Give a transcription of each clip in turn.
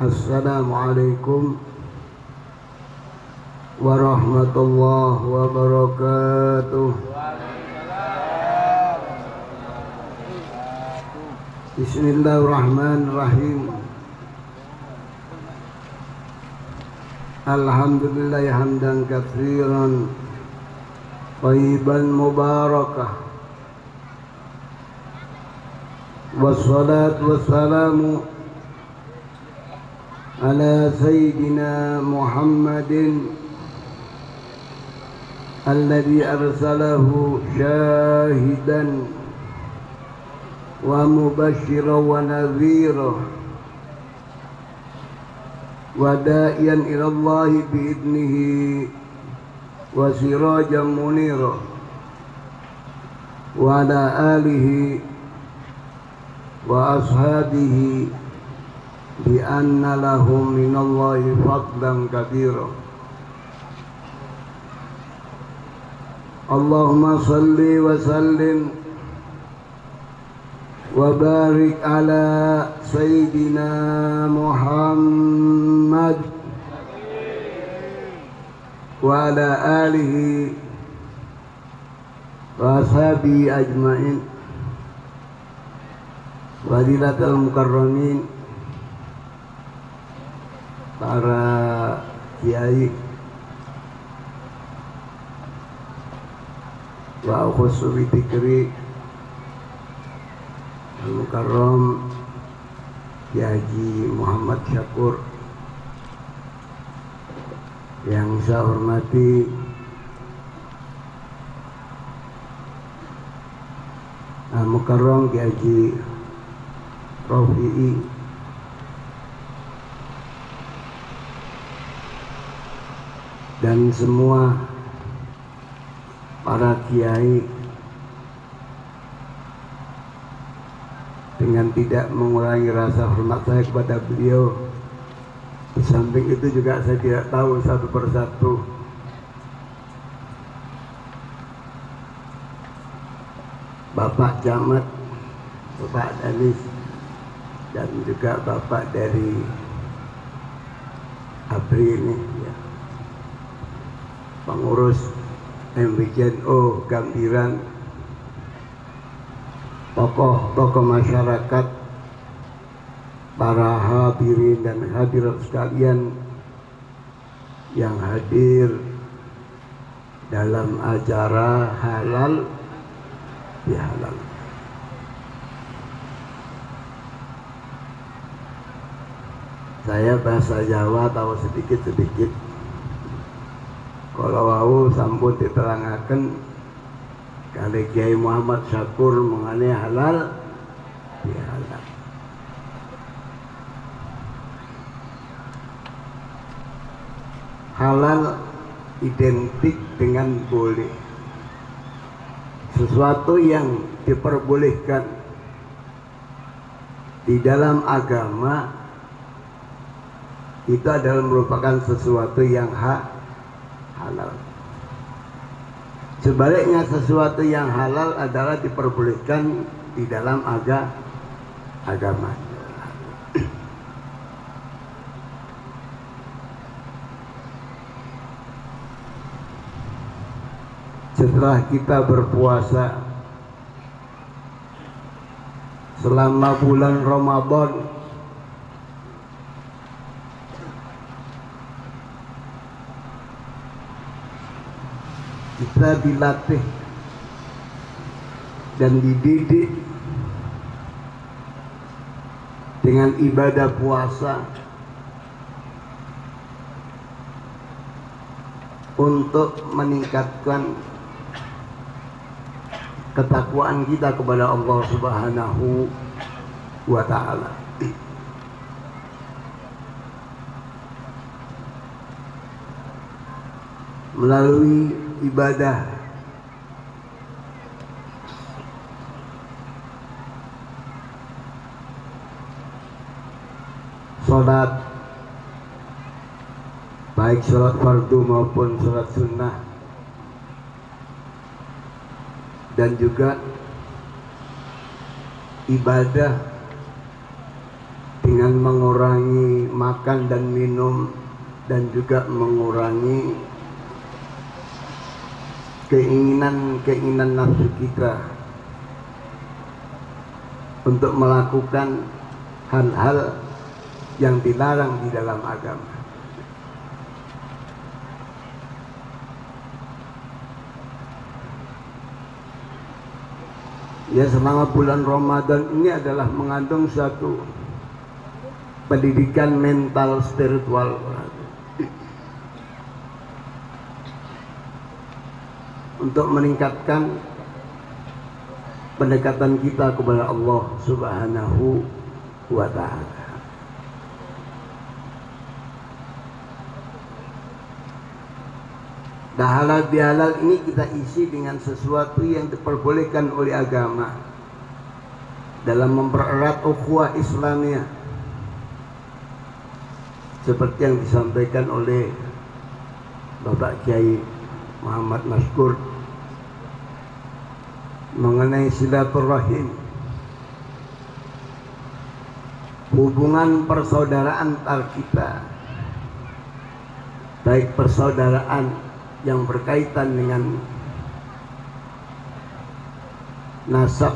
Assalamualaikum warahmatullahi wabarakatuh. Bismillahirrahmanirrahim. Alhamdulillah hamdan katsiran thayyiban mubarakah. Wassalatu wassalamu ala sayyidina Muhammadin alladhi arsalahu syahidan wa mubashiran wa nadhira wa da'iyan ila Allah bi'idnihi wa sirajan munira wa ala alihi wa ashabihi bi anna lahum minallahi fadlan kabira. Allahumma salli wa sallim wa barik ala sayyidina Muhammad wa ala alihi wa ashabihi ajma'in. Wadilatul mukarramin, para kiai wa khusus fikri al-mukarram Kiai Haji Muhammad Syakur yang saya hormati, al-mukarram Kiai Haji Rafi'i, dan semua para kiai, dengan tidak mengurangi rasa hormat saya kepada beliau. Di samping itu juga saya tidak tahu satu persatu Bapak Camat, Bapak Danis, dan juga Bapak dari ABRI ini ya, pengurus MWJNO Gambiran, tokoh-tokoh masyarakat, para hadirin dan hadirat sekalian yang hadir dalam acara halal bihalal. Saya bahasa Jawa tahu sedikit-sedikit. Kalau wau sampun diterangaken kali Kiai Muhammad Syakur mengenai halal bihalal. Halal identik dengan boleh. Sesuatu yang diperbolehkan di dalam agama itu adalah merupakan sesuatu yang halal. Sebaliknya sesuatu yang halal adalah diperbolehkan di dalam agama. Setelah kita berpuasa selama bulan Ramadan, kita dilatih dan dididik dengan ibadah puasa untuk meningkatkan ketakwaan kita kepada Allah Subhanahu wa ta'ala. Melalui ibadah sholat, baik sholat fardu maupun sholat sunnah, dan juga ibadah dengan dengan mengurangi makan dan minum dan juga mengurangi keinginan nafsu kita untuk melakukan hal-hal yang dilarang di dalam agama. Ya, selama bulan Ramadan ini adalah mengandung suatu pendidikan mental spiritual untuk meningkatkan pendekatan kita kepada Allah Subhanahu wa ta'ala. Dan halal bihalal ini kita isi dengan sesuatu yang diperbolehkan oleh agama dalam mempererat ukhuwah Islamiyah, seperti yang disampaikan oleh Bapak Kiai Muhammad Maskur mengenai silaturahim, hubungan persaudaraan antar kita, baik persaudaraan yang berkaitan dengan nasab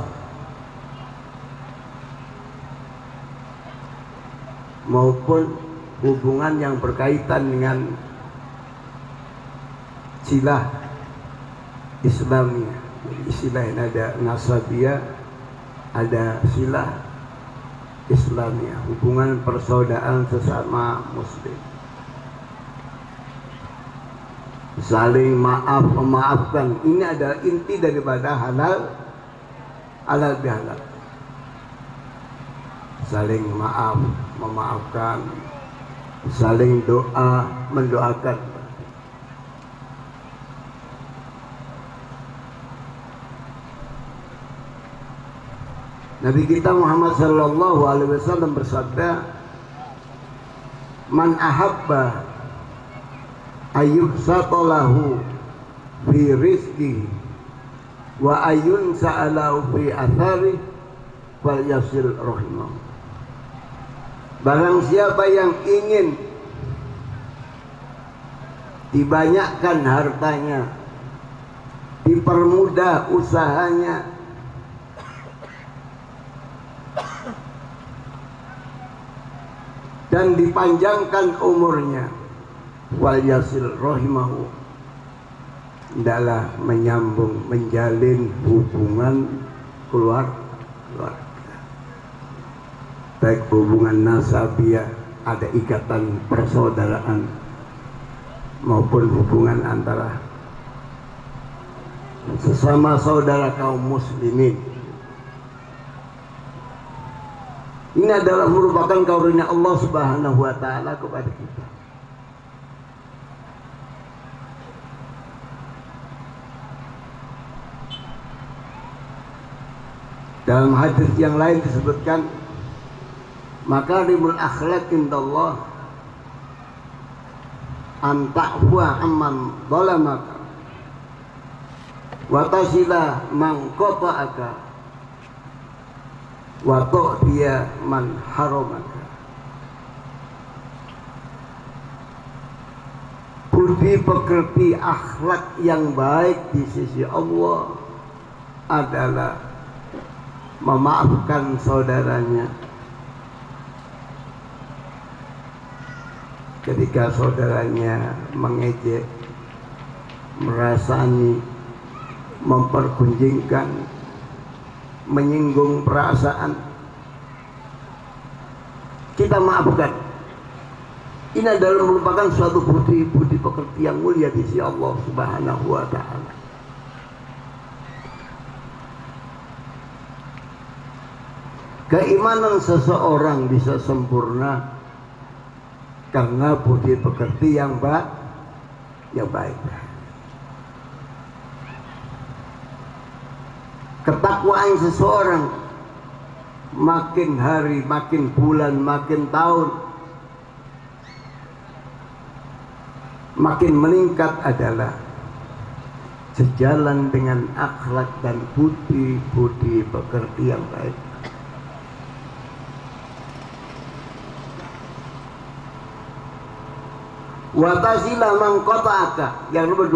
maupun hubungan yang berkaitan dengan silah Islamiyah. Istilah ini ada nasabiyah, ada silah Islamiyah, hubungan persaudaraan sesama muslim, saling maaf memaafkan. Ini adalah inti daripada halal bihalal. Saling maaf memaafkan, saling doa mendoakan. Nabi kita Muhammad sallallahu alaihi wasallam bersabda, "Man ahabba ayyubsatalahu fi rizqihi wa ayyun sa'alahu fi athari fal yasil rahimah." Barang siapa yang ingin dibanyakkan hartanya, dipermudah usahanya, dan dipanjangkan umurnya, wal yasil rahimahu, hendaklah menyambung, menjalin hubungan keluarga, baik hubungan nasabiah, ada ikatan persaudaraan, maupun hubungan antara sesama saudara kaum muslimin. Ini adalah merupakan karunia Allah Subhanahu wa ta'ala kepada kita. Dalam hadis yang lain disebutkan, makarimul akhlaq indallah an ta'fuwa amman zalamaka wa tasila man qata'aka wa tu'tiya man haramaka. Budi pekerti akhlak yang baik di sisi Allah adalah memaafkan saudaranya ketika saudaranya mengejek, merasani, mempergunjingkan, menyinggung perasaan, kita maafkan. Ini adalah merupakan suatu budi pekerti yang mulia di sisi Allah Subhanahu wa ta'ala. Keimanan seseorang bisa sempurna karena budi pekerti yang baik. Ketakwaan seseorang makin hari, makin bulan, makin tahun makin meningkat adalah sejalan dengan akhlak dan budi pekerti yang baik. Watasila mangkota'aka. Yang nomor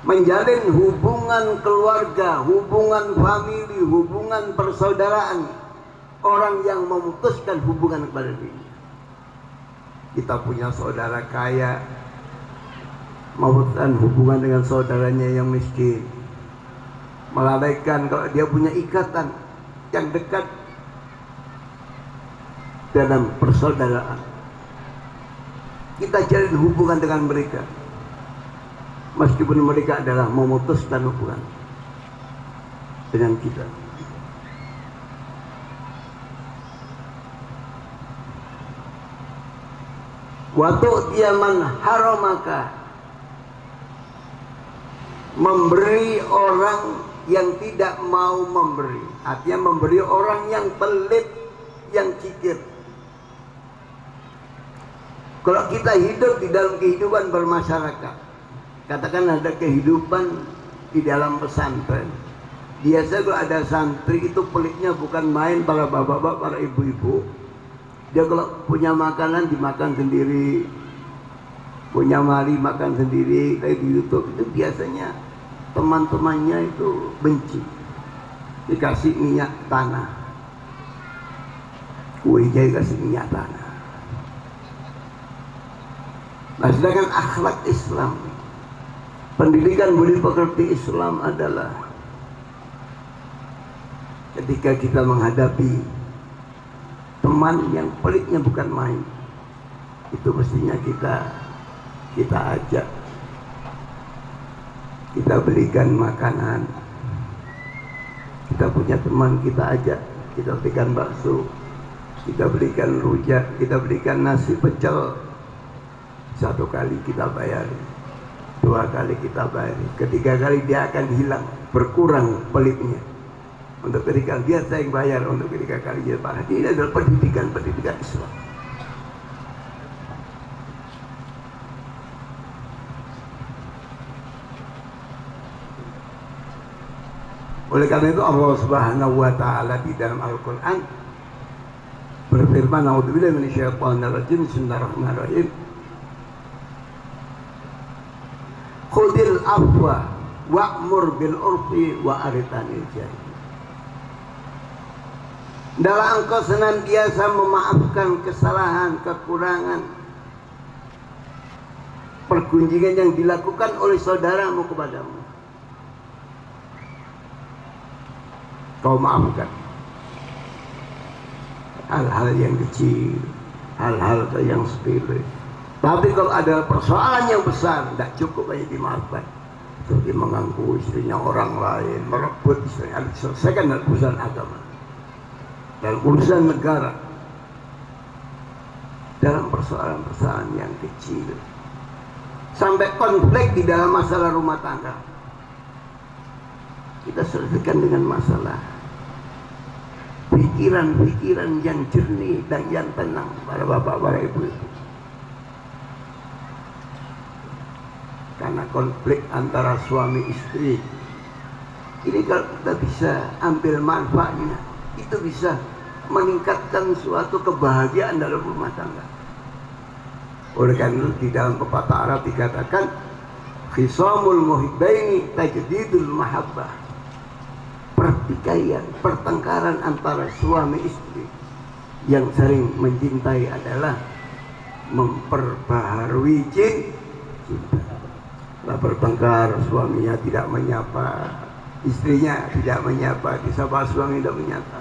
2, menjalin hubungan keluarga, hubungan famili, hubungan persaudaraan orang yang memutuskan hubungan kepada dirinya. Kita punya saudara kaya, memutuskan hubungan dengan saudaranya yang miskin, melalaikan kalau dia punya ikatan yang dekat dalam persaudaraan. Kita jalin hubungan dengan mereka meskipun mereka adalah memutuskan hubungan dengan kita. Waktu dia haramaka, memberi orang yang tidak mau memberi, artinya memberi orang yang pelit, yang cikir. Kalau kita hidup di dalam kehidupan bermasyarakat, katakan ada kehidupan di dalam pesantren, biasa kalau ada santri itu pelitnya bukan main, para bapak-bapak, para ibu-ibu. Dia kalau punya makanan dimakan sendiri, punya mari makan sendiri. Kayak di YouTube itu biasanya teman-temannya itu benci, dikasih minyak tanah, kuenya dikasih minyak tanah. Nah, sedangkan akhlak Islam, pendidikan budi pekerti Islam adalah ketika kita menghadapi teman yang pelitnya bukan main, itu mestinya kita ajak, kita belikan makanan. Kita punya teman, kita ajak, kita belikan bakso, kita belikan rujak, kita belikan nasi pecel. 1 kali kita bayari, 2 kali kita bayari, ketiga kali dia akan hilang, berkurang pelitnya. Untuk ketiga dia saya yang bayar, untuk ketiga kali dia bayar. Ini adalah pendidikan Islam. Oleh karena itu Allah Subhanahu wa taala di dalam Al-Qur'an berfirman, "A'udzubillahi minasyaitonir rajim. Bismillahirrahmanirrahim. Khudil afwa wa'mur bil urfi wa aritanil jahil." Dalam engkau senantiasa memaafkan kesalahan, kekurangan, pergunjingan yang dilakukan oleh saudaramu kepadamu, kau maafkan. Hal-hal yang kecil, hal-hal yang sepele. Tapi kalau ada persoalan yang besar, tidak cukup hanya dimaafkan. Seperti mengganggu istrinya orang lain, merebut istrinya, selesaikan dalam urusan agama, dalam urusan negara, dalam persoalan-persoalan yang kecil, sampai konflik di dalam masalah rumah tangga, kita selesaikan dengan masalah pikiran-pikiran yang jernih dan yang tenang, para bapak, para ibu-ibu. Karena konflik antara suami istri ini, kalau kita bisa ambil manfaatnya, itu bisa meningkatkan suatu kebahagiaan dalam rumah tangga. Oleh karena itu di dalam pepatah Arab dikatakan, khisamul muhibbaini tajdidul mahabbah. Pertikaian, pertengkaran antara suami istri yang sering mencintai adalah memperbaharui cinta. Setelah bertengkar, suaminya tidak menyapa, istrinya tidak menyapa, disapa suami tidak menyapa.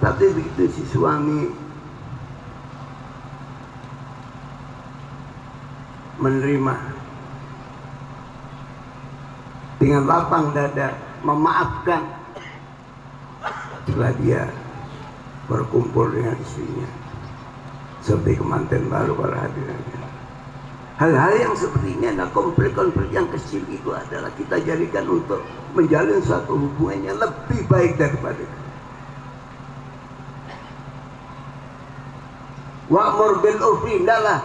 Tapi begitu si suami menerima dengan lapang dada, memaafkan, setelah dia berkumpul dengan istrinya seperti kemanten baru para hadirin. Hal-hal yang seperti ini adalah konflik-konflik yang kecil, itu adalah kita jadikan untuk menjalin suatu hubungan yang lebih baik daripada itu. Wa'mur bil urfi, hendaklah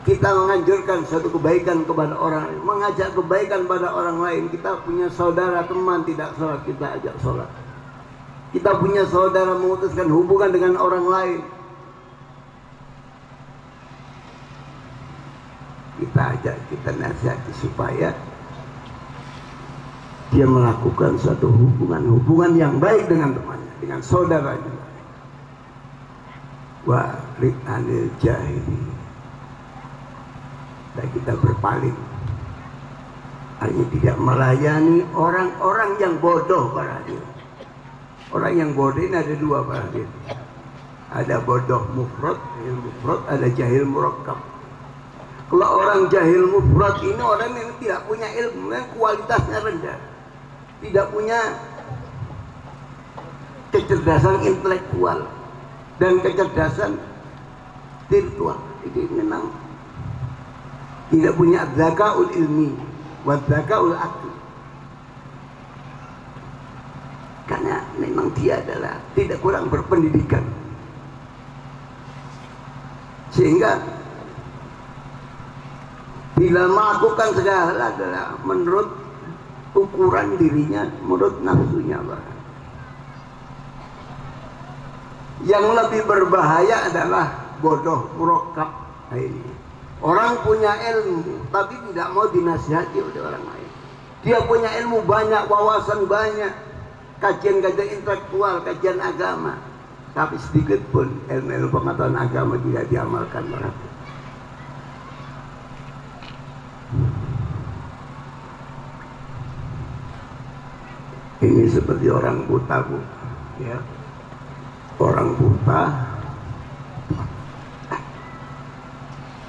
kita menganjurkan suatu kebaikan kepada orang lain, mengajak kebaikan pada orang lain. Kita punya saudara teman tidak sholat, kita ajak sholat. Kita punya saudara memutuskan hubungan dengan orang lain, kita ajak, kita nasihati supaya dia melakukan suatu hubungan yang baik dengan temannya, dengan saudaranya. Wa ri'anil jahili, dan kita berpaling, artinya tidak melayani orang-orang yang bodoh para hadirin. Orang yang bodoh ini ada dua para hadirin. Ada bodoh mufrad, ada jahil murakkab. Kalau orang jahil mufrad ini orang yang tidak punya ilmu, yang kualitasnya rendah, tidak punya kecerdasan intelektual dan kecerdasan virtual. Ini memang tidak punya dzakaul ilmi wa dzakaul aqli, karena memang dia adalah tidak kurang berpendidikan, sehingga bila melakukan segala adalah menurut ukuran dirinya, menurut nafsunya. Yang lebih berbahaya adalah bodoh murakkab. Ini orang punya ilmu tapi tidak mau dinasihati oleh orang lain. Dia punya ilmu banyak, wawasan banyak, kajian-kajian intelektual, kajian agama, tapi sedikit pun ilmu pengetahuan agama tidak diamalkan. Ini seperti orang buta, Bu, ya. Orang buta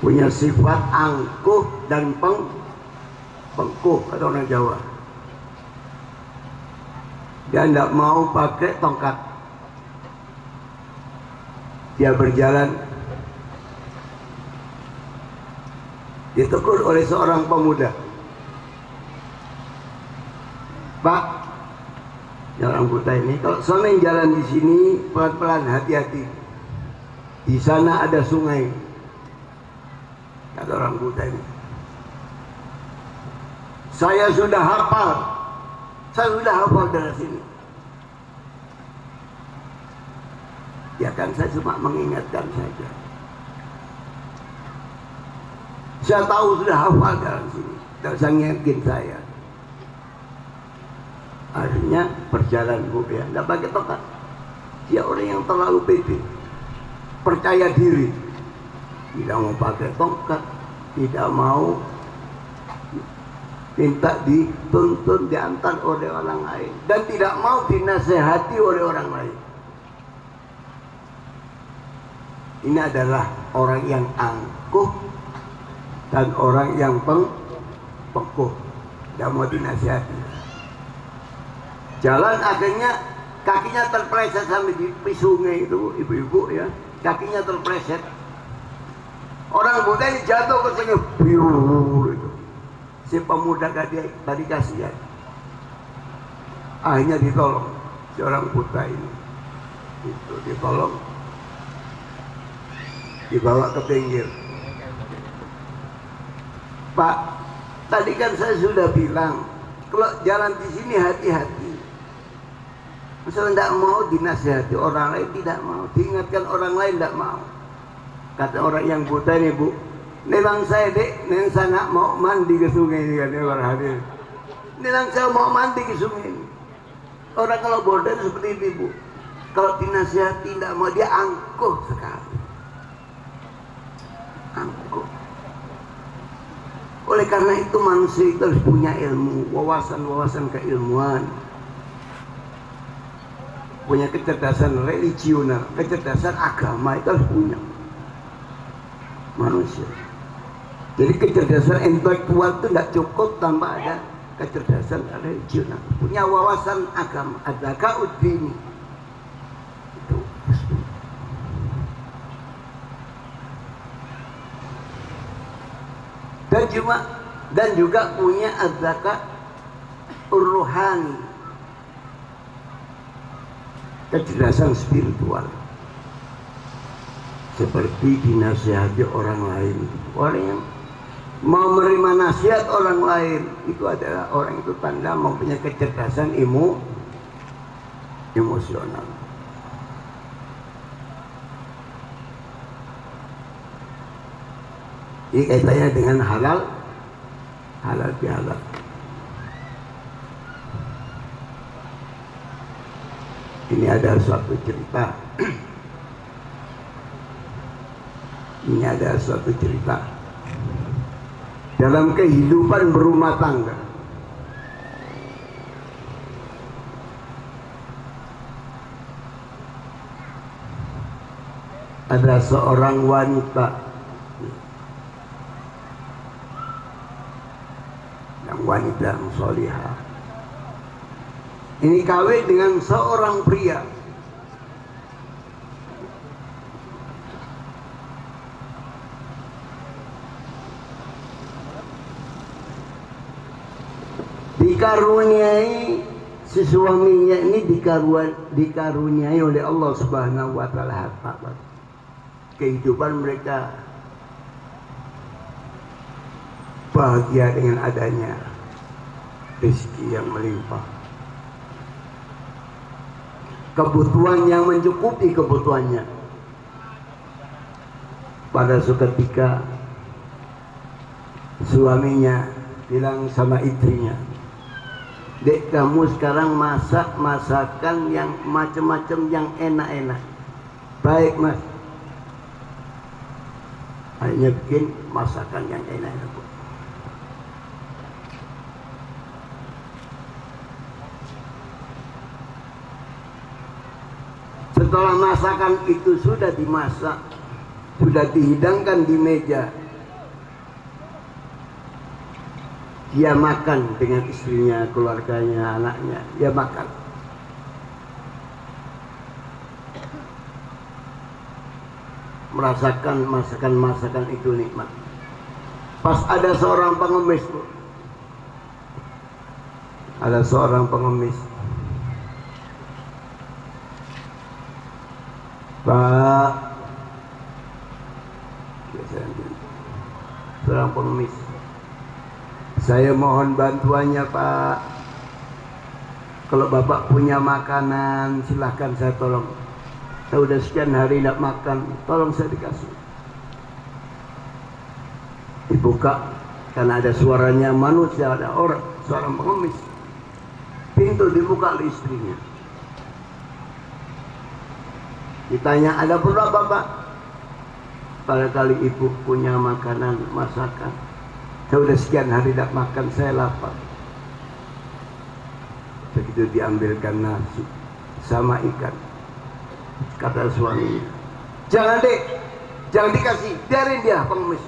punya sifat angkuh dan pengkuh, kata orang Jawa. Dia tidak mau pakai tongkat. Dia berjalan, ditegur oleh seorang pemuda. Pak, orang buta ini, kalau soalnya jalan di sini pelan-pelan, hati-hati. Di sana ada sungai, kata orang buta ini. Saya sudah hafal dari sini. Ya kan, saya cuma mengingatkan saja. Saya tahu sudah hafal dari sini, tidak usah ngingetin saya. Akhirnya berjalan, Bu, ya, tidak pakai tongkat. Dia orang yang terlalu pede, percaya diri, tidak mau pakai tongkat, tidak mau minta dituntun, diantar oleh orang lain, dan tidak mau dinasehati oleh orang lain. Ini adalah orang yang angkuh dan orang yang pengkuh, tidak mau dinasehati. Jalan akhirnya kakinya terpleset sampai di sungai itu, ibu-ibu ya, kakinya terpleset. Orang buta ini jatuh ke sungai, biur itu. Si pemuda tadi kasihan, akhirnya ditolong si orang buta ini. Itu ditolong, dibawa ke pinggir. Pak, tadi kan saya sudah bilang, kalau jalan di sini hati-hati. Misalnya tidak mau dinasihati orang lain, tidak mau diingatkan orang lain, tidak mau. Kata orang yang buta ini, Bu, memang saya dek, memang saya nggak mau mandi ke sungai ini, kata orang hadir. Memang saya mau mandi ke sungai ini. Orang kalau bodoh seperti ini, Bu, kalau dinasihati tidak mau, dia angkuh sekali, angkuh. Oleh karena itu manusia itu harus punya ilmu, wawasan keilmuan, punya kecerdasan religional, kecerdasan agama, itu harus punya manusia. Jadi kecerdasan intelektual itu tidak cukup tanpa ada kecerdasan religional, punya wawasan agama, adzakaud dini. Itu dan juga punya adzaka ruhani, kecerdasan spiritual, seperti dinasihati orang lain. Orang yang mau menerima nasihat orang lain itu adalah orang itu tanda mempunyai kecerdasan emosional. Ini kaitannya dengan halal bihalal. Ini ada suatu cerita. Ini ada suatu cerita dalam kehidupan berumah tangga. Ada seorang wanita yang solihah. Ini kawin dengan seorang pria. Dikaruniai, si suaminya ini dikaruniai oleh Allah Subhanahu wa taala harta. Kehidupan mereka bahagia dengan adanya rezeki yang melimpah, kebutuhan yang mencukupi kebutuhannya. Pada suatu ketika suaminya bilang sama istrinya, "Dek, kamu sekarang masak masakan yang macam-macam yang enak-enak." "Baik, Mas." Hanya bikin masakan yang enak-enak. Setelah masakan itu sudah dimasak, sudah dihidangkan di meja, dia makan dengan istrinya, keluarganya, anaknya. Dia makan. Merasakan masakan itu nikmat. Pas ada seorang pengemis, Bu. Ada seorang pengemis. "Pak," seorang pengemis, "saya mohon bantuannya, Pak. Kalau Bapak punya makanan, silahkan saya tolong. Saya udah sekian hari tidak makan, tolong saya dikasih." Dibuka, karena ada suaranya manusia, ada orang, seorang pengemis. Pintu dibuka oleh istrinya. Ditanya, "Ada perlu apa, Pak?" "Barangkali ibu punya makanan, masakan. Saya udah sekian hari tidak makan, saya lapar." Begitu diambilkan nasi sama ikan. Kata suaminya, "Jangan, Dek, jangan dikasih, biarin dia pengemis.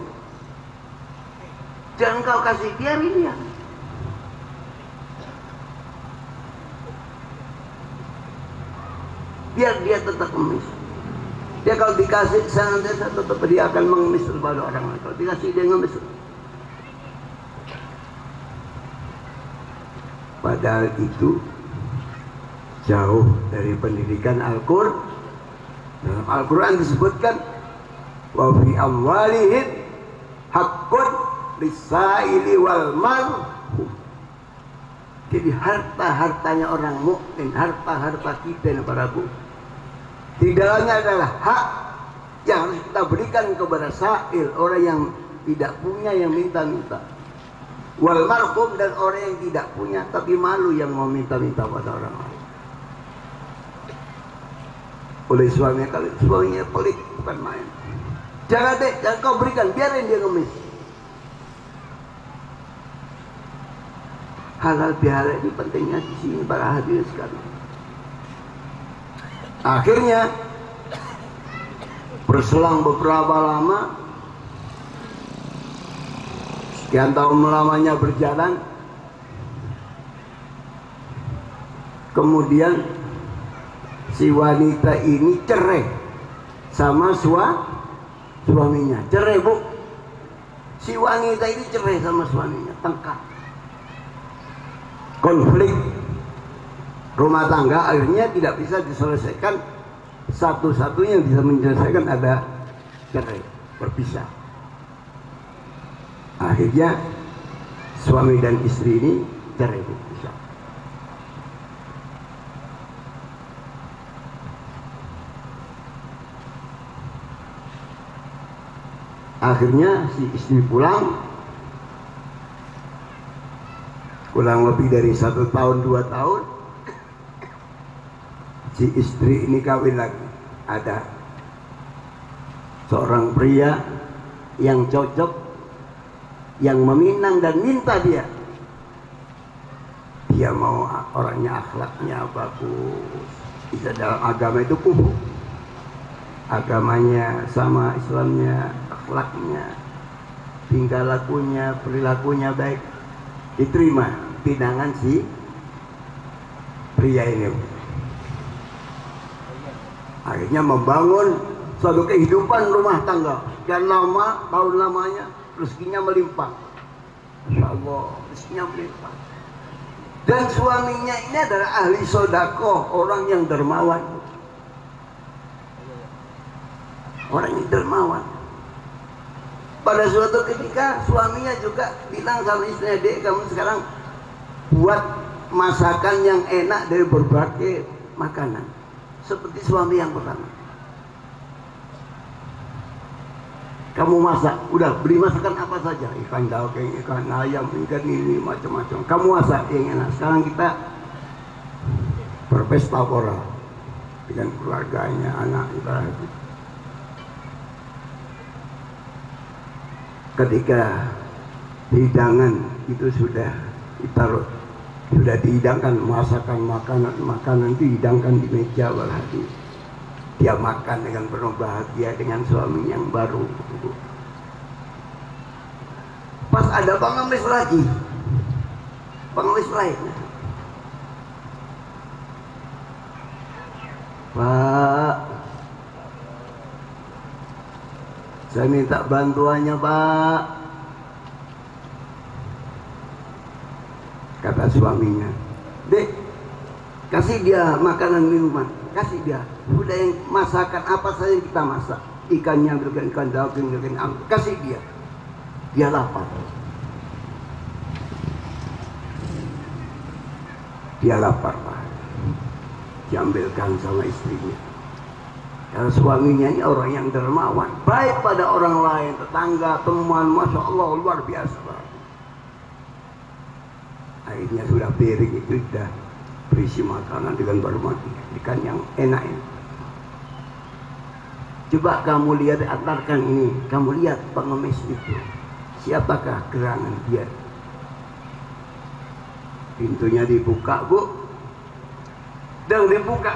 Jangan kau kasih, biarin dia. Biar dia tetap mengemis. Dia kalau dikasih senantiasa tetap dia akan mengemis kepada orang lain. Kalau dikasih dia ngemis." Padahal itu jauh dari pendidikan Al-Qur'an. Dalam Al-Quran disebutkan, "Wa fi amwalihim haqqun lis-sa'ili wal mahrum." Jadi harta-hartanya orang mukmin, harta-harta kita para Bu, di dalamnya adalah hak yang harus kita berikan kepada sa'il, orang yang tidak punya, yang minta-minta. Wal marhum, dan orang yang tidak punya tapi malu yang mau minta-minta pada orang lain. Oleh suaminya, kalau suaminya pelit bukan main. "Jangan, Dek, jangan kau berikan, biarin dia ngemis." Halal bihalal ini pentingnya di sini para hadirin sekalian. Akhirnya berselang beberapa lama, sekian tahun lamanya berjalan, kemudian si wanita ini cerai sama suaminya. Cerai, Bu. Si wanita ini cerai sama suaminya, tengkar. Konflik rumah tangga akhirnya tidak bisa diselesaikan. Satu-satunya yang bisa menyelesaikan ada cerai, berpisah. Akhirnya suami dan istri ini cerai, berpisah. Akhirnya si istri pulang, kurang lebih dari 1 tahun 2 tahun, si istri ini kawin lagi. Ada seorang pria yang cocok, yang meminang dan minta dia. Dia mau orangnya akhlaknya bagus. Bisa dalam agama itu kubu. Agamanya sama Islamnya, akhlaknya, tingkah lakunya, perilakunya baik. Diterima pinangan si pria ini. Akhirnya membangun suatu kehidupan rumah tangga. Dan lama, tahun lamanya rezekinya melimpah. Masya Allah, rezekinya melimpah. Dan suaminya ini adalah ahli sodakoh, orang yang dermawan. Orang yang dermawan. Pada suatu ketika suaminya juga bilang sama istrinya, "Dek, kamu sekarang buat masakan yang enak dari berbagai makanan, seperti suami yang pertama. Kamu masak, udah beli masakan apa saja, ikan daging, ikan ayam, ikan ini macam-macam. Kamu masak yang enak. Sekarang kita berpesta pora dengan keluarganya, anak ibarat." Ketika hidangan itu sudah ditaruh, sudah dihidangkan masakan makanan itu dihidangkan di meja walhadi. Dia makan dengan penuh bahagia dengan suami yang baru. Pas ada pengemis lagi, pengemis lain. "Pak, saya minta bantuannya, Pak." Kata suaminya, "Dek, kasih dia makanan minuman, kasih dia. Udah yang masakan apa saja yang kita masak, ikannya ambilkan, ikan daging ambilkan, kasih dia. Dia lapar. Dia lapar, Pak." Diambilkan sama istrinya. Karena suaminya ini orang yang dermawan, baik pada orang lain, tetangga, teman, masya Allah, luar biasa. Akhirnya sudah piring itu sudah berisi makanan dengan bermacam ikan yang enak ini. Coba kamu lihat, antarkan ini, kamu lihat pengemis itu, siapakah gerangan dia? Pintunya dibuka, Bu, dan dibuka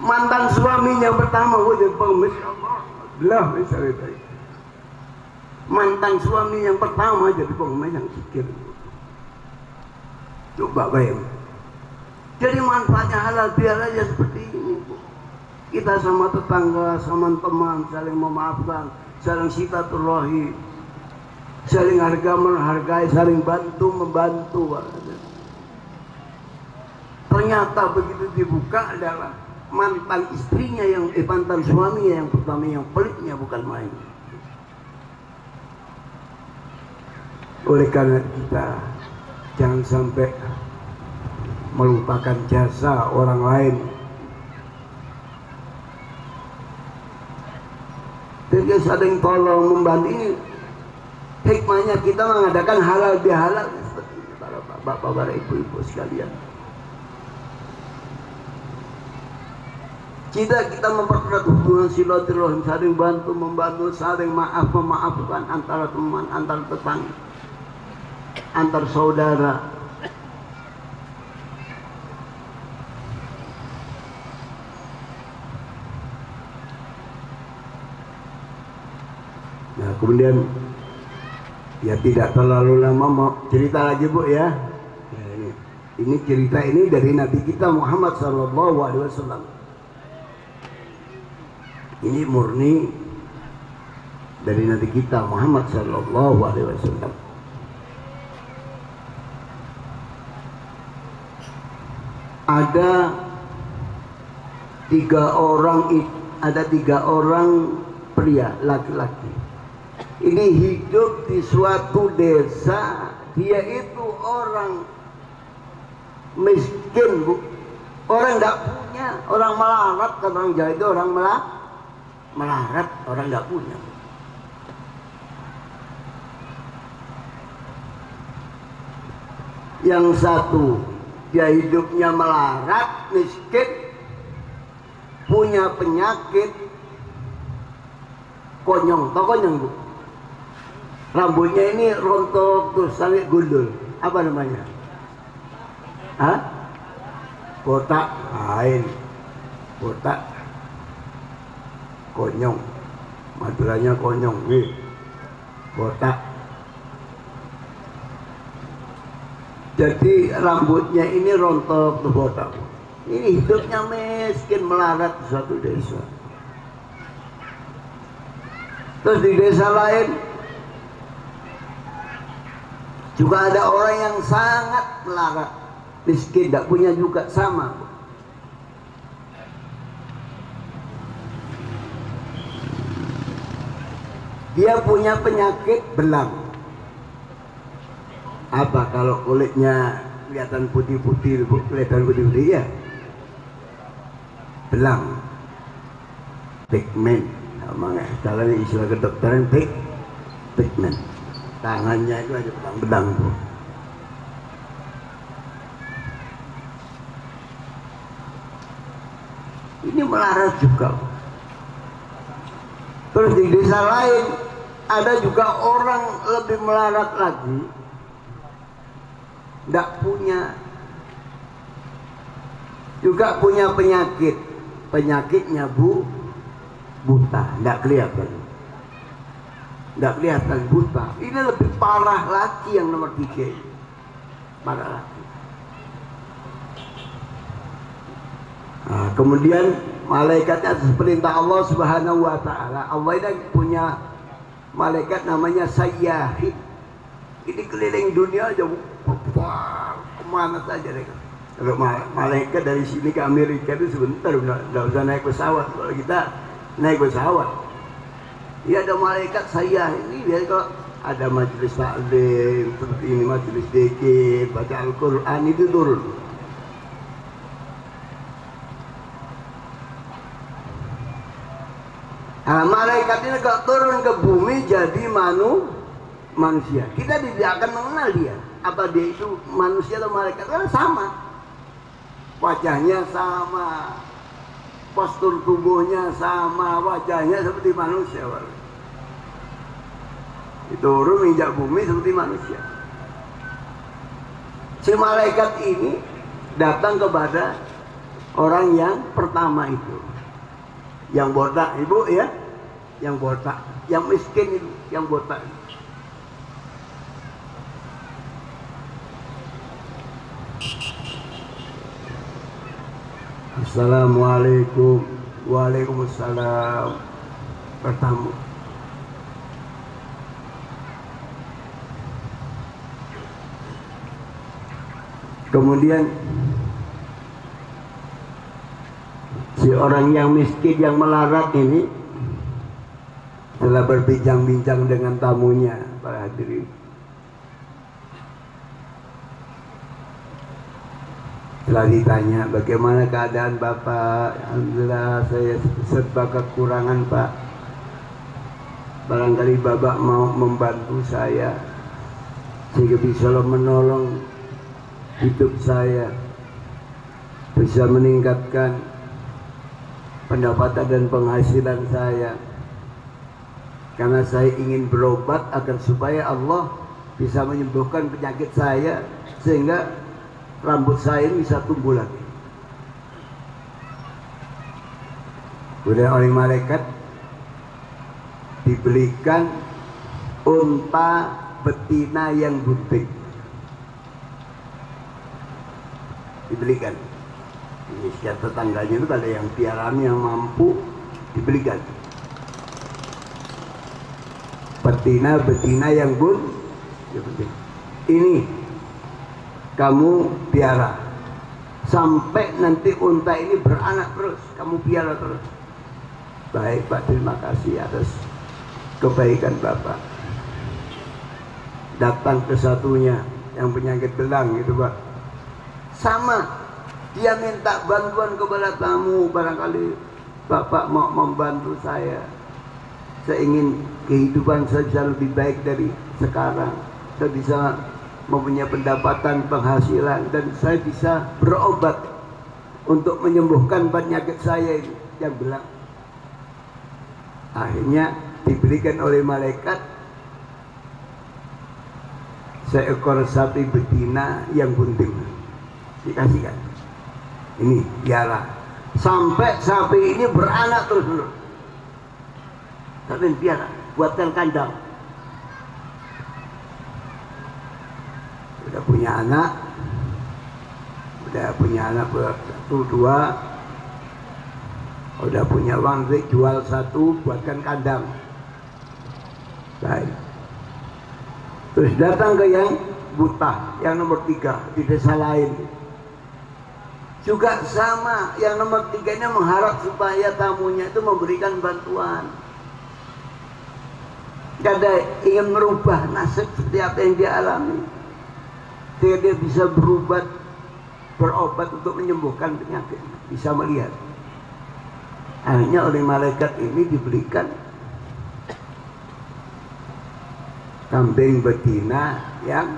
mantan suaminya pertama, Bu, jadi pengemis. Allah, misalnya mantan suami yang pertama jadi pengemis yang sikir. Coba bayang. Jadi manfaatnya halal bihalal aja seperti ini, Bu. Kita sama tetangga, sama teman saling memaafkan, saling silaturahmi, saling harga menghargai, saling bantu membantu. Ternyata begitu dibuka adalah mantan istrinya mantan suaminya yang pertama yang pelitnya bukan main. Oleh karena kita jangan sampai melupakan jasa orang lain. Jadi saling tolong membantu, ini hikmahnya kita mengadakan halal bihalal seperti ini, para bapak, para ibu-ibu sekalian. Kita mempererat hubungan silaturahim, saling bantu membantu, saling memaafkan antara teman, antar tetangga, antar saudara. Nah, kemudian ya tidak terlalu lama mau cerita lagi, Bu, ya. Ini cerita ini dari Nabi kita Muhammad SAW. Ini murni dari Nabi kita Muhammad SAW. Ada tiga orang pria laki-laki. Ini hidup di suatu desa. Dia itu orang miskin, Bu. Orang tidak punya, orang melarat, kan orang Jawa itu orang melarat orang nggak punya. Yang satu dia hidupnya melarat, miskin, punya penyakit konyong, tau konyong bu? Rambutnya ini rontok terus sampai gundul. Apa namanya? Hah? Botak, lain. Botak, konyong. Maduranya konyong, botak. Jadi rambutnya ini rontok tuh botak. Ini hidupnya miskin melarat di suatu desa. Terus di desa lain juga ada orang yang sangat melarat, miskin, tidak punya juga, sama. Dia punya penyakit belang. Apa kalau kulitnya kelihatan putih-putih, kelihatan putih-putih ya? Belang, pigmen, namanya. Kalau istilah kedokteran pigmen. Tangannya itu ada belang-belang tuh. Ini melarat juga. Terus di desa lain ada juga orang lebih melarat lagi, tidak punya, juga punya penyakit. Penyakitnya buta, tidak kelihatan. Tidak kelihatan, buta. Ini lebih parah lagi yang nomor 3. Parah lagi. Nah, kemudian malaikatnya atas perintah Allah Subhanahu wa Ta'ala. Allah ini punya malaikat namanya Sayyahid. Ini keliling dunia aja, kemana saja mereka. Kalau malaikat dari sini ke Amerika itu sebentar, nggak usah naik pesawat. Kalau kita naik pesawat, ya ada malaikat saya ini biar kalau ada majelis taklim seperti ini, majelis zikir, baca Al-Quran itu turun. Nah, malaikat ini kalau turun ke bumi jadi manusia. Kita tidak akan mengenal dia. Apa dia itu manusia atau malaikat? Karena sama. Wajahnya sama, postur tubuhnya sama, wajahnya seperti manusia. Turun menginjak bumi seperti manusia. Si malaikat ini datang kepada orang yang pertama itu, yang botak, ibu ya, yang botak, yang miskin itu, yang botak. Assalamualaikum. Waalaikumsalam. Bertamu. Kemudian si orang yang miskin yang melarat ini telah berbincang-bincang dengan tamunya, para hadirin. Setelah ditanya bagaimana keadaan Bapak, alhamdulillah saya serba kekurangan Pak. Barangkali Bapak mau membantu saya sehingga bisa menolong hidup saya, bisa meningkatkan pendapatan dan penghasilan saya. Karena saya ingin berobat agar supaya Allah bisa menyembuhkan penyakit saya sehingga rambut saya bisa tumbuh lagi. Kemudian oleh malaikat dibelikan unta betina yang bunting. Dibelikan. Ini setiap tetangganya itu ada yang piaraan yang mampu dibelikan. Betina yang bunting. Ini kamu piara sampai nanti unta ini beranak terus, kamu piara terus. Baik Pak, terima kasih atas kebaikan Bapak. Datang ke satunya yang penyakit belang itu Pak, sama dia minta bantuan kepada tamu, barangkali Bapak mau membantu saya ingin kehidupan saya bisa lebih baik dari sekarang, saya bisa mempunyai pendapatan, penghasilan, dan saya bisa berobat untuk menyembuhkan penyakit saya ini. Yang bilang akhirnya diberikan oleh malaikat seekor sapi betina yang bunting, dikasihkan. Ini piara sampai sapi ini beranak terus dulu. Sapi piara, buatkan kandang. Udah punya anak satu dua, udah punya uang, jual satu, buatkan kandang. Baik. Terus datang ke yang buta, yang nomor 3 di desa lain. Juga sama, yang nomor 3-nya mengharap supaya tamunya itu memberikan bantuan. Kada ingin merubah nasib seperti apa yang dia alami. Dia bisa berobat untuk menyembuhkan penyakit, bisa melihat. Akhirnya oleh malaikat ini diberikan kambing betina yang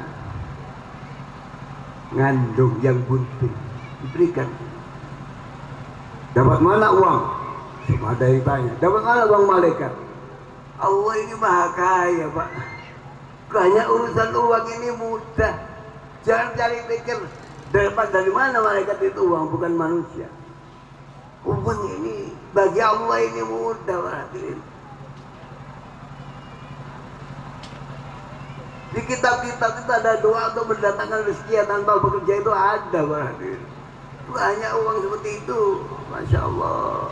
ngandung, yang bunting, diberikan. Dapat mana uang? Cuma ada yang tanya, dapat mana uang malaikat? Allah ini maha kaya, Pak. Banyak urusan uang ini mudah. Jangan cari pikir dari mana malaikat itu uang, bukan manusia. Uang ini bagi Allah ini mudah, Pak. Di kitab-kitab itu ada doa untuk mendatangkan rezeki tanpa bekerja, itu ada, Pak. Banyak uang seperti itu, Masya Allah.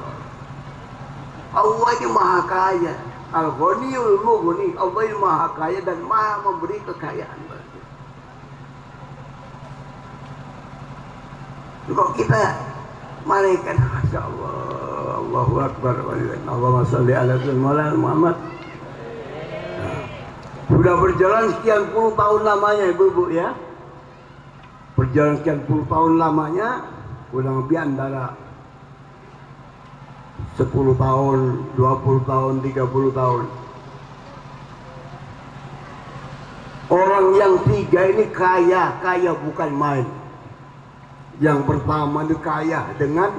Allah ini maha kaya. Al-Ghaniyul Mughni. Allah ini maha kaya dan maha memberi kekayaan. Kok kita malaikat, Masya Allah, Allahu Akbar, Allahumma sholli ala sayyidina Muhammad. Sudah berjalan sekian puluh tahun lamanya, ibu-ibu ya. Berjalan sekian puluh tahun lamanya, kurang lebih antara 10 tahun, 20 tahun, 30 tahun. Orang yang 3 ini kaya bukan main. Yang pertama itu kaya dengan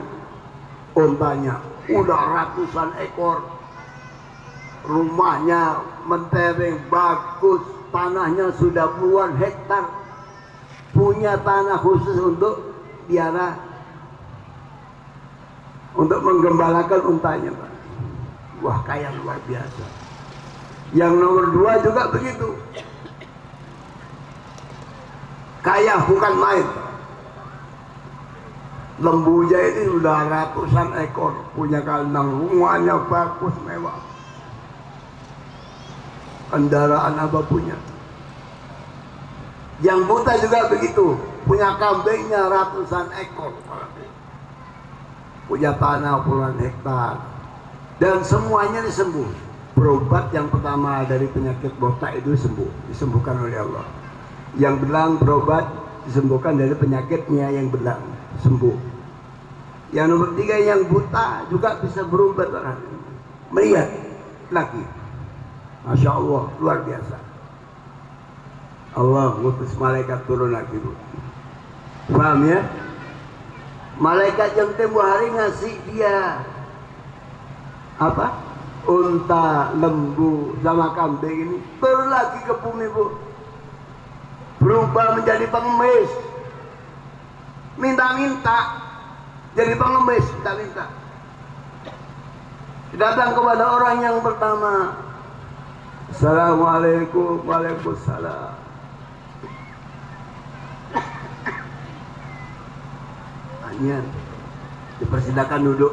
ontanya, udah ratusan ekor, rumahnya mentereng bagus, tanahnya sudah puluhan hektar, punya tanah khusus untuk biara, untuk menggembalakan untanya, Pak. Wah, kaya luar biasa. Yang nomor 2 juga begitu, kaya bukan main. Lembunya ini sudah ratusan ekor, punya kandang, rumahnya bagus, mewah, kendaraan apa punya. Yang buta juga begitu, punya kambingnya ratusan ekor, punya tanah puluhan hektar, dan semuanya disembuh. Berobat yang pertama dari penyakit botak itu disembuhkan oleh Allah. Yang belang berobat disembuhkan dari penyakitnya yang belang, sembuh. Yang nomor 3 yang buta juga bisa berobat, melihat lagi. Masya Allah, luar biasa. Allah ngutus malaikat turun lagi, Bu. Paham ya? Malaikat yang tempoh hari ngasih dia apa? Unta, lembu, sama kambing ini turun lagi ke bumi, Bu. Berubah menjadi pengemis. Minta-minta. Jadi pengemis, minta-minta. Datang kepada orang yang pertama. Assalamualaikum. Waalaikumsalam. Hanya dipersilakan duduk.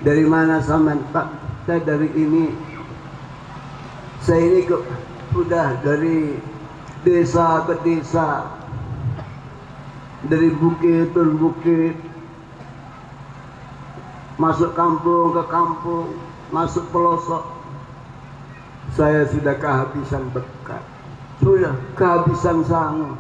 Dari mana sampean? Pak, saya dari ini. Saya ini sudah dari desa ke desa, dari bukit ke bukit, masuk kampung ke kampung, masuk pelosok. Saya sudah kehabisan berkat, sudah kehabisan sanggup.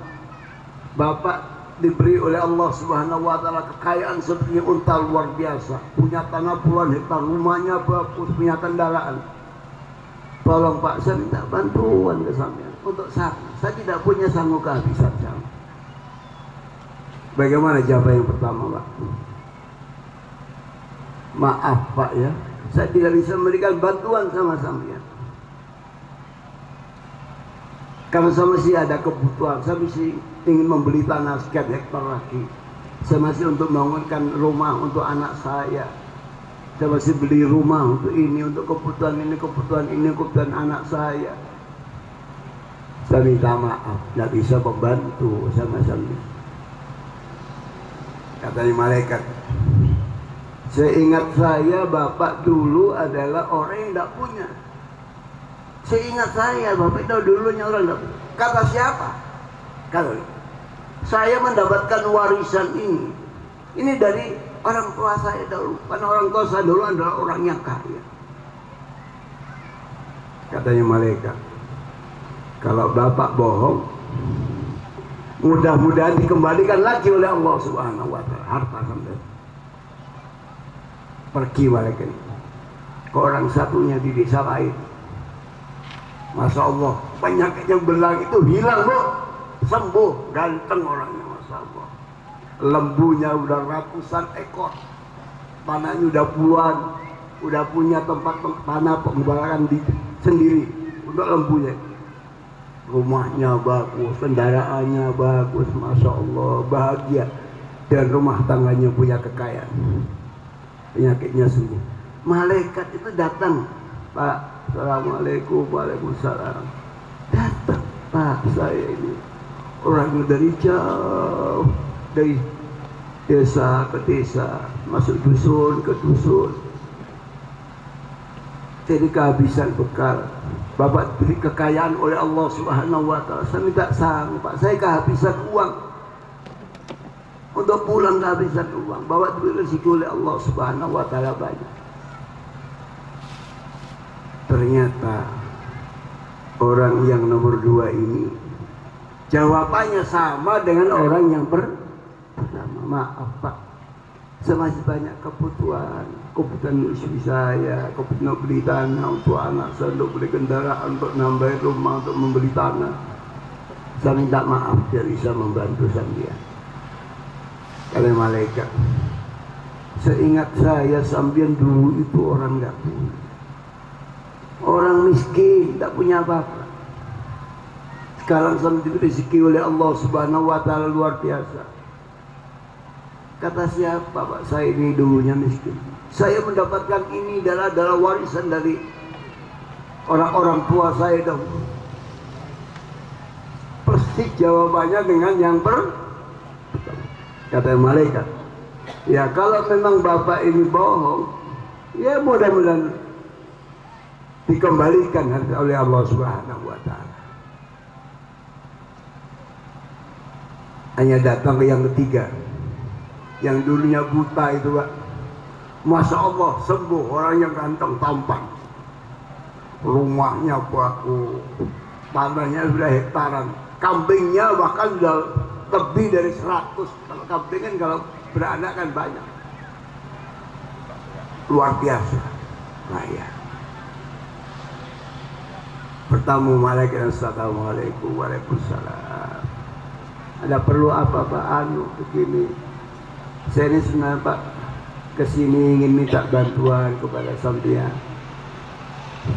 Bapak diberi oleh Allah Subhanahu wa taala kekayaan seperti unta luar biasa, punya tanah puluhan hektar, rumahnya bagus, punya kendaraan. Tolong Pak, saya minta bantuan ke sampean untuk saya tidak punya sanggup kehabisan saya. Bagaimana jawab yang pertama, Pak? Maaf Pak ya, saya tidak bisa memberikan bantuan sama sampean. Karena saya masih ada kebutuhan, saya masih ingin membeli tanah sekian hektar lagi. Saya masih untuk membangunkan rumah untuk anak saya. Saya masih beli rumah untuk ini, untuk kebutuhan ini, kebutuhan ini, kebutuhan anak saya. Saya minta maaf, tidak bisa membantu sama sampean. Katanya malaikat, seingat saya Bapak dulu adalah orang yang tidak punya. Seingat saya Bapak itu dulunya orang tidak punya. Kata siapa? Kalau saya mendapatkan warisan ini dari orang tua saya dulu. Karena orang tua saya dulu adalah orang yang kaya. Katanya malaikat, kalau Bapak bohong, mudah-mudahan dikembalikan lagi oleh Allah Subhanahu wa taala harta sampai. Pergi malaikat ke orang satunya di desa lain. Masya Allah, penyakit yang belang itu hilang, Bu. Sembuh, ganteng orangnya, Masya Allah. Lembunya udah ratusan ekor, tanahnya udah puluhan, udah punya tempat tanah pengembaraan sendiri untuk lembunya. Rumahnya bagus, kendaraannya bagus, Masya Allah, bahagia. Dan rumah tangganya punya kekayaan. Penyakitnya sembuh. Malaikat itu datang, Pak. Assalamualaikum, waalaikumsalam. Datang, Pak, saya ini orangnya dari jauh, dari desa ke desa, masuk dusun ke dusun. Jadi kehabisan bekal. Bapak beri kekayaan oleh Allah Subhanahu wa taala. Saya tidak sanggup, Pak. Saya kehabisan uang. Untuk pulang kehabisan uang. Bapak diberi rezeki oleh Allah Subhanahu wa taala banyak. Ternyata orang yang nomor 2 ini jawabannya sama dengan orang yang pertama. Maaf Pak, saya masih banyak kebutuhan istri saya, kebutuhan beli tanah untuk anak saya, untuk beli kendaraan, untuk nambah rumah, untuk membeli tanah. Saya minta maaf, tidak bisa membantu sampean. Kata malaikat, seingat saya sampean dulu itu orang nggak punya. Orang miskin, tak punya apa-apa. Sekarang saya diberi rezeki oleh Allah Subhanahu wa taala luar biasa. Kata siapa, Pak? Saya ini dulunya miskin. Saya mendapatkan ini adalah warisan dari orang-orang tua saya dahulu. Persis jawabannya dengan yang kata malaikat. Ya kalau memang Bapak ini bohong, ya mudah-mudahan dikembalikan oleh Allah Subhanahu wa taala. Hanya datang ke yang ketiga. Yang dulunya buta itu, Pak. Masya Allah, sembuh, orang yang ganteng, tampan. Rumahnya bagus, tanahnya sudah hektaran, kambingnya bahkan sudah lebih dari 100. Kalau kambing kan kalau beranak kan banyak. Luar biasa. Nah ya. Bertamu malaikat, assalamualaikum, waalaikumsalam. Ada perlu apa Pak? Begini. Saya ini sebenarnya Pak kesini ingin minta bantuan kepada sampean.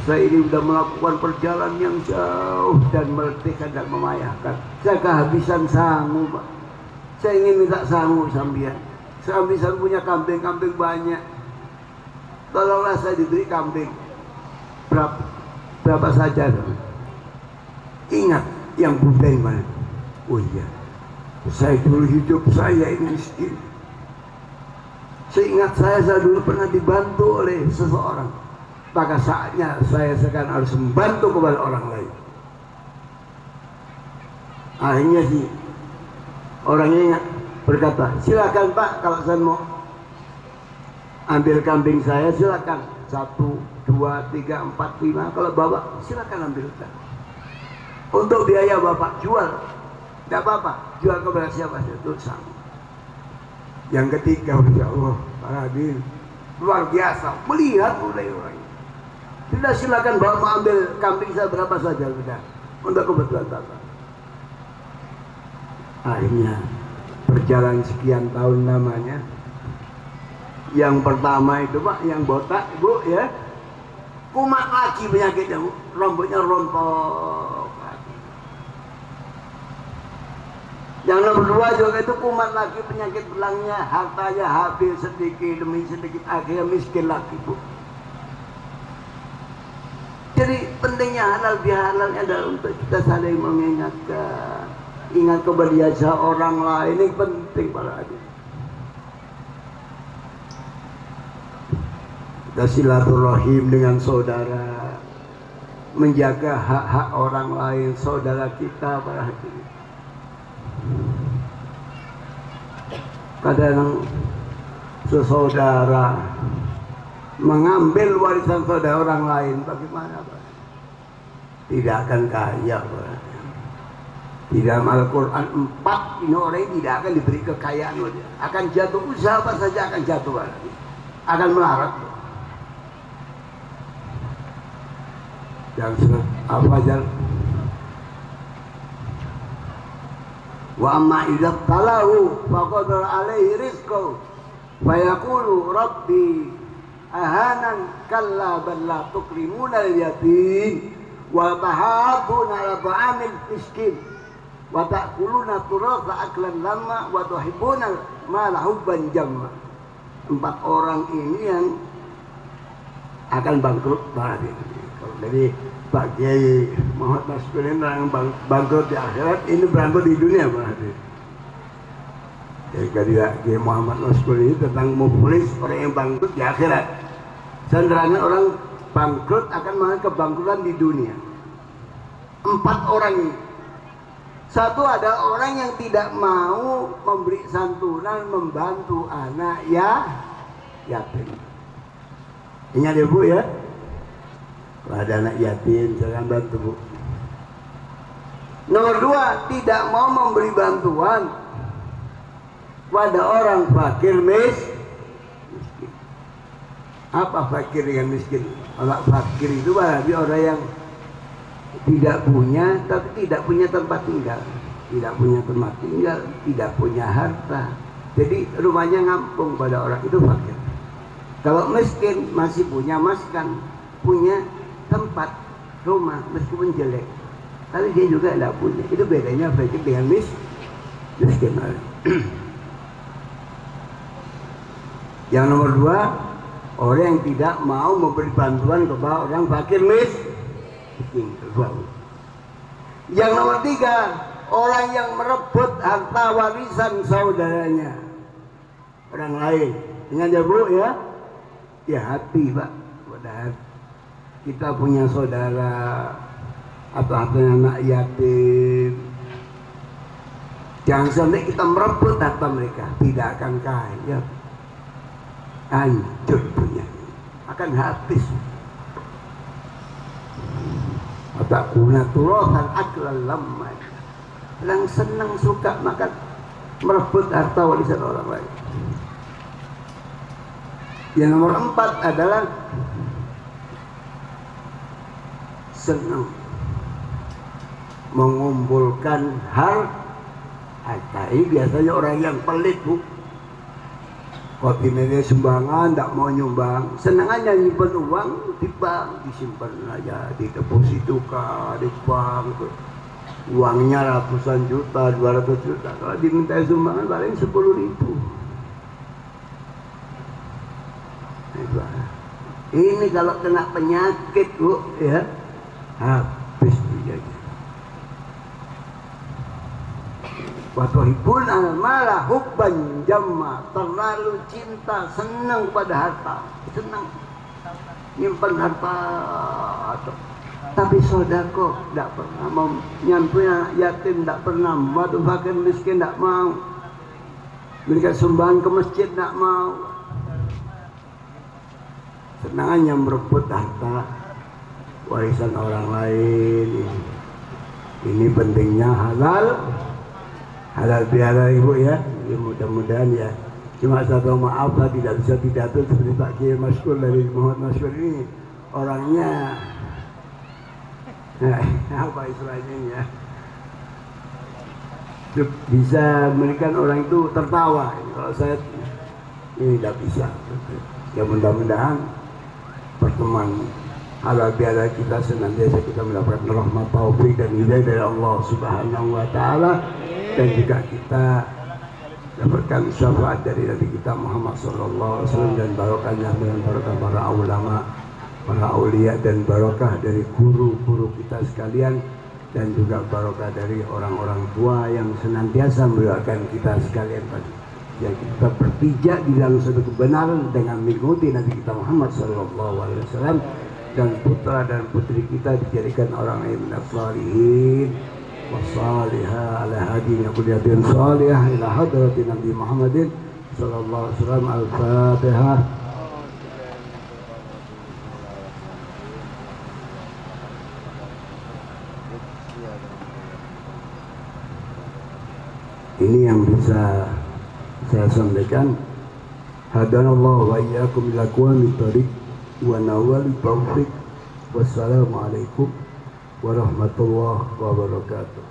Saya ini sudah melakukan perjalanan yang jauh dan meletihkan dan memayahkan. Saya kehabisan sangu Pak. Saya ingin minta sangu sampean. Saya bisa punya kambing banyak. Tolonglah saya diberi kambing. Berapa saja. Ingat yang budaya mana? Oh iya, saya dulu hidup saya ini miskin. Seingat saya dulu pernah dibantu oleh seseorang. Maka saatnya saya sekarang harus membantu kepada orang lain. Akhirnya sih orangnya berkata, silakan Pak, kalau saya mau ambil kambing saya silakan. 1, 2, 3, 4, 5. Kalau Bapak silakan ambilkan. Untuk biaya Bapak jual Tidak apa-apa, jual kepada siapa saja itu sama. Yang ketiga, Masya Allah, Pak Adil, luar biasa, melihat mulai orang. Sudah silakan bawa mau ambil kambing saya berapa saja sudah untuk kebutuhan Bapak. Akhirnya berjalan sekian tahun namanya. Yang pertama itu Pak, yang botak Bu ya, kumat lagi penyakitnya Bu, rambutnya rontok lagi. Yang nomor dua juga itu kumat lagi penyakit belangnya, hartanya habis sedikit demi sedikit, akhirnya miskin lagi Bu. Jadi pentingnya halal bihalalnya adalah untuk kita saling mengingatkan, ingat kebahagiaan orang lain, ini penting para adik. Kita silaturahim dengan saudara, menjaga hak-hak orang lain, saudara kita para adik. Kadang sesaudara mengambil warisan saudara orang lain, bagaimana Pak? Tidak akan kaya Pak. Di dalam Al-Quran 4 ini orang ini tidak akan diberi kekayaan, akan jatuh, usaha apa saja akan jatuh Pak. Akan melarat Pak. Yang surat Al-Fajr, wa amma idza talahu faqadara alaihi rizqahu fayaqulu rabbi ahanan kalla bal la tukrimuna al-yatim wa tahadduna ala ta'amil miskin wa ta'kuluna turatha aklan lamma wa tuhibbuna mala hubban jamma. 4 orang ini yang akan bangkrut barang. Jadi Pak Kiai Muhammad Nasrul ini yang bangkrut di akhirat, ini bangkrut di dunia Pak Hadi. Jadi Kiai Muhammad Nasrul ini tentang muflis, orang yang bangkrut di akhirat. Sandarannya orang bangkrut akan mengalami kebangkrutan di dunia. 4 orang ini. Satu, ada orang yang tidak mau memberi santunan, membantu anak yatim. Ingat ya Bu ya. Kalau ada anak yatim, jangan bantu Bu. Nomor 2, tidak mau memberi bantuan pada orang fakir miskin. Apa fakir dengan miskin? Kalau fakir itu berarti orang yang tidak punya, tapi tidak punya tempat tinggal. Tidak punya tempat tinggal, tidak punya harta. Jadi rumahnya ngampung pada orang, itu fakir. Kalau miskin masih punya maskan, punya tempat rumah meskipun jelek, tapi dia juga tidak punya. Itu bedanya fakir dengan miskin. Yang nomor 2, orang yang tidak mau memberi bantuan kepada orang fakir miskin. Yang nomor 3, orang yang merebut harta warisan saudaranya, orang lain. Ingat ya Bu ya, ya hati Pak, padahal kita punya saudara atau anak yatim, jangan sampai kita merebut harta mereka, tidak akan kaya, hancur punya, akan habis. Atau kuna turotan aklan lamma, yang senang suka makan merebut harta warisan orang lain. Yang nomor 4 adalah senang mengumpulkan harta. Ini biasanya orang yang pelit Bu. Kopi media sumbangan, tidak mau nyumbang, senangannya nyimpan uang di bank, disimpan aja di deposito di bank, uangnya ratusan juta, 200 juta. Kalau diminta sumbangan paling 10.000. Ini kalau kena penyakit Bu ya, habis dia. Watuhibun al-mala hubban jamma, terlalu cinta, senang pada harta, senang nyimpan harta. Tapi sodako tidak pernah mau, nyampunya yatim tidak pernah, waktu fakir miskin tidak mau, berikan sumbangan ke masjid tidak mau. Senangannya merebut harta warisan orang lain. Ini pentingnya halal halal bihalal ibu ya. Ya mudah-mudahan ya. Cuma satu maaf lah tidak bisa pidato seperti Pak Kiai Maskur dari Muhammad Maskur ini orangnya apa istilahnya ya, bisa memberikan orang itu tertawa. Kalau saya ini tidak bisa. Ya mudah-mudahan pertemuan halal bihalal kita senantiasa kita mendapatkan rahmat taufik dan hidayah dari Allah Subhanahu wa taala, dan juga kita dapatkan syafaat dari Nabi kita Muhammad sallallahu alaihi wasallam, dan barokahnya dengan barokah para ulama, para aulia, dan barokah dari guru-guru kita sekalian, dan juga barokah dari orang-orang tua yang senantiasa mendoakan kita sekalian tadi. Yang kita berpijak di dalam satu kebenaran dengan mengikuti Nabi kita Muhammad sallallahu alaihi wasallam, dan putra dan putri kita dijadikan orang yang minasalihin wassalihah ala hadinya kuliatin salihah ila hadratin Nabi Muhammadin sallallahu alaihi wasallam. Al-Fatihah. Ini yang bisa saya sampaikan. Hadanallahu wa iyyakum ila aqwamit thariq wa nawal taufiq. Wassalamualaikum warahmatullahi wabarakatuh.